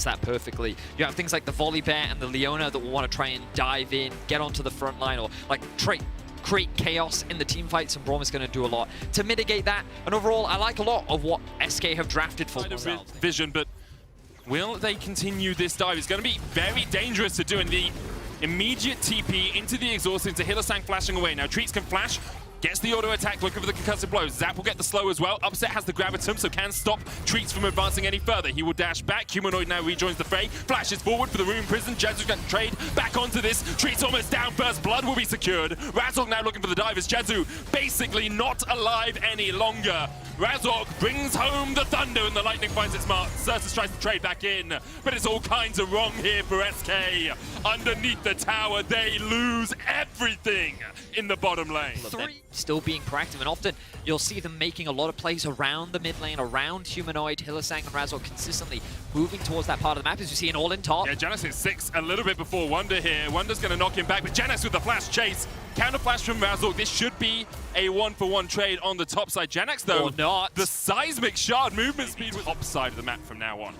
balance that perfectly. You have things like the Volley Bear and the Leona that will want to try and dive in, get onto the front line, or like create chaos in the team fights, and Braum is going to do a lot to mitigate that. And overall, I like a lot of what SK have drafted for themselves. Vision, but will they continue this dive? It's going to be very dangerous to do in the immediate TP into the exhaust, into Hylissang flashing away. Now Treats can flash, gets the auto attack, looking for the concussive blows. Zap will get the slow as well. Upset has the gravitum, so can stop Treats from advancing any further. He will dash back. Humanoid now rejoins the fray. Flashes forward for the Rune Prison. Jezu's got to trade back onto this. Treats almost down first. Blood will be secured. Razork now looking for the dive as Jezu basically not alive any longer. Razork brings home the thunder and the lightning finds its mark. Certus tries to trade back in, but it's all kinds of wrong here for SK. Underneath the tower, they lose everything in the bottom lane. Still being proactive, and often you'll see them making a lot of plays around the mid lane, around Humanoid. Hylissang and Razork consistently moving towards that part of the map, as you see an all-in top. Yeah, Janus is 6 a little bit before Wonder here. Wonder's going to knock him back, but Janus with the flash chase. Counter flash from Razork. This should be a 1-for-1 trade on the top side. Janux, though, or not. The seismic shard movement speed with top side of the map from now on.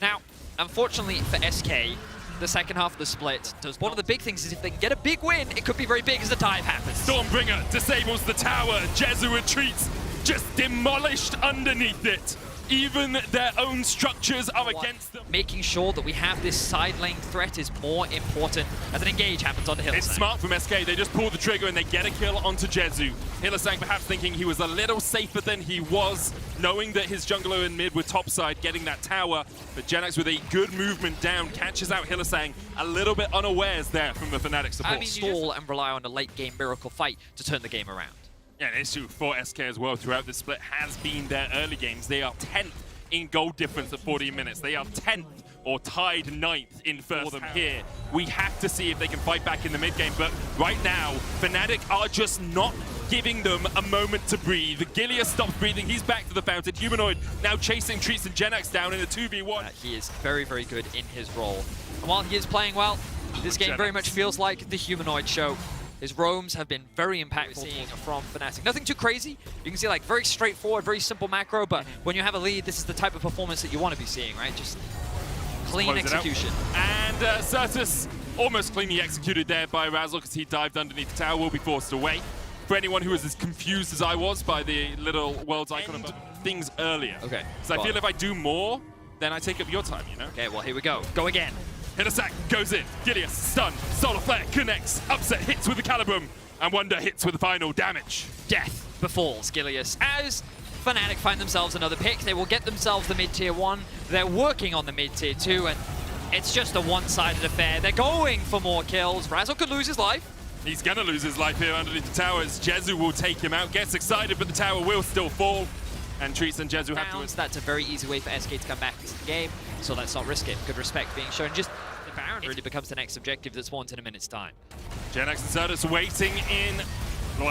Now, unfortunately for SK, the second half of the split does. One of the big things is if they can get a big win, it could be very big as the dive happens. Stormbringer disables the tower. Jezu retreats, just demolished underneath it. Even their own structures are against them. Making sure that we have this side lane threat is more important as an engage happens on the Hylissang. It's smart from SK. They just pull the trigger and they get a kill onto Jezu. Hylissang perhaps thinking he was a little safer than he was, knowing that his jungler in mid were topside, getting that tower. But Janux with a good movement down catches out Hylissang a little bit unawares there from the Fnatic support. I mean, stall and rely on a late game miracle fight to turn the game around. Yeah, an issue for SK as well throughout this split has been their early games. They are 10th in goal difference at 14 minutes. They are 10th or tied 9th in first for them here. We have to see if they can fight back in the mid game, but right now, Fnatic are just not giving them a moment to breathe. Gilius stops breathing, he's back to the fountain. Humanoid now chasing Treats and Genx down in a 2v1. He is very, very good in his role. And while he is playing well, this game very much feels like the Humanoid show. His roams have been very impactful from Fnatic. Nothing too crazy. You can see like very straightforward, very simple macro, but when you have a lead, this is the type of performance that you want to be seeing, right? Just clean execution. And Certus almost cleanly executed there by Razork as he dived underneath the tower, will be forced away. For anyone who was as confused as I was by the little world's icon of things earlier. Okay. So I feel if I do more, then I take up your time, you know? Okay, well, here we go. Go again. Hylissang goes in, Gilius stun, Solar Flare connects, Upset hits with the Calibrum, and Wonder hits with the final damage. Death befalls Gilius as Fnatic find themselves another pick. They will get themselves the mid-tier 1. They're working on the mid-tier 2, and it's just a one-sided affair. They're going for more kills. Razork could lose his life. He's gonna lose his life here underneath the towers. Jezu will take him out, gets excited, but the tower will still fall. And Treats and Jezu have to... That's a very easy way for SK to come back into the game, so let's not risk it. Good respect being shown. Just the Baron really becomes the next objective that spawns in a minute's time. Genx and Certus waiting in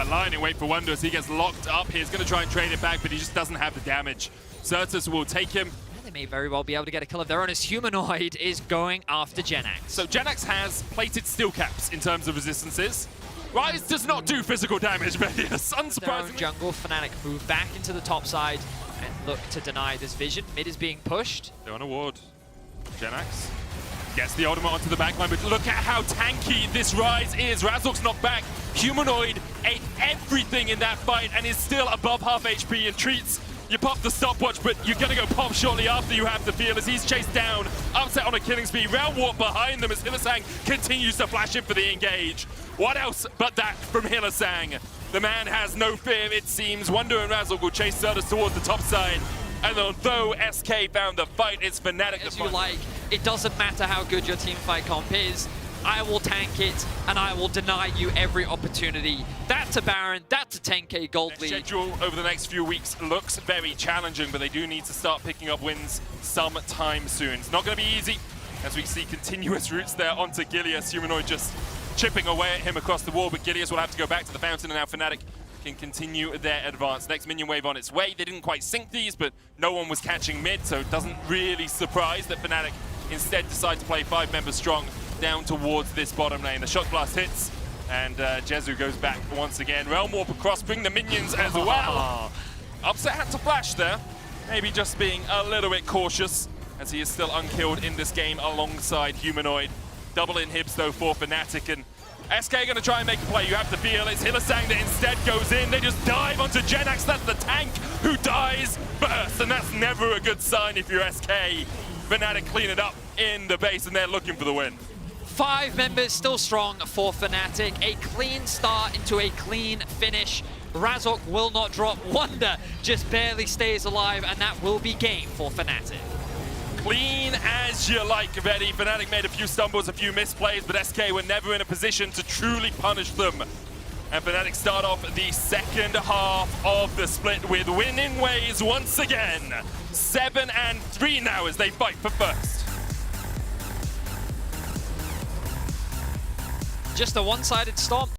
line and wait for Wonder as he gets locked up. He's going to try and trade it back, but he just doesn't have the damage. Certus will take him. Yeah, they may very well be able to get a kill of their own as Humanoid is going after Genx. So Genx has plated steel caps in terms of resistances. Rise does not do physical damage, but yes, unsurprisingly. Jungle, Fnatic move back into the top side and look to deny this vision. Mid is being pushed. They're on a ward. Genx gets the ultimate onto the backline, but look at how tanky this Rise is. Razork's knocked back. Humanoid ate everything in that fight and is still above half HP and Treats. You pop the stopwatch, but you're going to go pop shortly after you have the feel as he's chased down. Upset on a killing speed. Realm Warp behind them as Hylissang continues to flash in for the engage. What else but that from Hylissang? The man has no fear, it seems. Wonder and Razork will chase Certus towards the top side. And although SK found the fight, it's Fnatic. As you like, it doesn't matter how good your team fight comp is. I will tank it, and I will deny you every opportunity. That's a Baron, that's a 10k gold lead. Their schedule over the next few weeks looks very challenging, but they do need to start picking up wins sometime soon. It's not going to be easy, as we see continuous routes there onto Gilius. Humanoid just chipping away at him across the wall, but Gilius will have to go back to the fountain, and now Fnatic can continue their advance. Next minion wave on its way. They didn't quite sync these, but no one was catching mid, so it doesn't really surprise that Fnatic instead decide to play 5 members strong down towards this bottom lane. The Shock Blast hits, and Jezu goes back once again. Realm Warp across, bring the minions as well. Upset had to flash there, maybe just being a little bit cautious, as he is still unkilled in this game alongside Humanoid. Double inhibs though for Fnatic, and SK going to try and make a play. You have to feel it's Hylissang that instead goes in. They just dive onto Genax. That's the tank who dies first, and that's never a good sign if you're SK. Fnatic clean it up in the base, and they're looking for the win. 5 members still strong for Fnatic. A clean start into a clean finish. Razork will not drop. Wonder just barely stays alive, and that will be game for Fnatic. Clean as you like, Betty. Fnatic made a few stumbles, a few misplays, but SK were never in a position to truly punish them. And Fnatic start off the second half of the split with winning ways once again. 7-3 now as they fight for first. Just a one-sided stomp.